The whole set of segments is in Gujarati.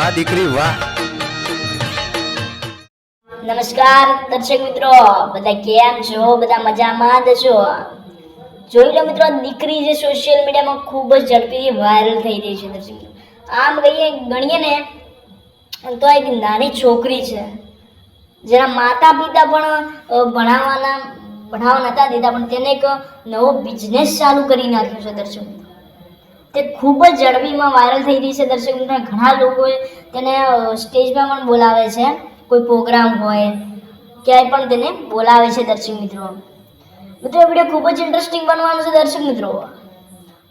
વાહ દીકરી વાહ. નમસ્કાર દર્શક મિત્રો, બધા કેમ છો? બધા મજામાં જ છો? જોઈ લો મિત્રો, દીકરી જે સોશિયલ મીડિયામાં ખૂબ જ ઝડપી વાયરલ થઈ રહી છે. દર્શક મિત્રો, આમ ગણીએ ને તો એક નાની છોકરી છે જેના માતા પિતા પણ ભણાવવા નતા દેતા, પણ તેને એક નવો બિઝનેસ ચાલુ કરી નાખ્યો છે. દર્શક મિત્રો, તે ખૂબ જ ઝડપીમાં વાયરલ થઈ રહી છે. દર્શક મિત્રો, ઘણા લોકોએ તેને સ્ટેજમાં પણ બોલાવે છે, કોઈ પ્રોગ્રામ હોય ક્યાંય પણ તેને બોલાવે છે. દર્શક મિત્રો, વિડીયો ખૂબ જ ઇન્ટરેસ્ટિંગ બનવાનું છે. દર્શક મિત્રો,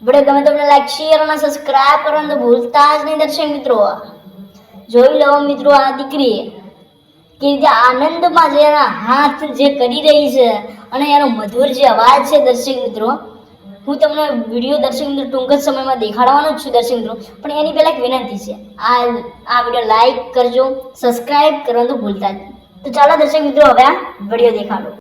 વિડીયો ગમે તો લાઈક, શેર અને સબસ્ક્રાઇબ કરવાનું તો ભૂલતા જ નહીં. દર્શક મિત્રો, જોઈ લો મિત્રો, આ દીકરી કે રીતે આનંદમાં જે એના હાથ જે કરી રહી છે અને એનો મધુર જે અવાજ છે. દર્શક મિત્રો, હું તમને વિડીયો દર્શક મિત્રો ટૂંક જ સમયમાં દેખાડવાનો જ છું. દર્શક મિત્રો, પણ એની પહેલા એક વિનંતી છે, આ વિડીયો લાઈક કરજો, સબસ્ક્રાઇબ કરવાનું તો ભૂલતા જ નહીં. તો ચાલો દર્શક મિત્રો, હવે આ વિડીયો દેખાડો.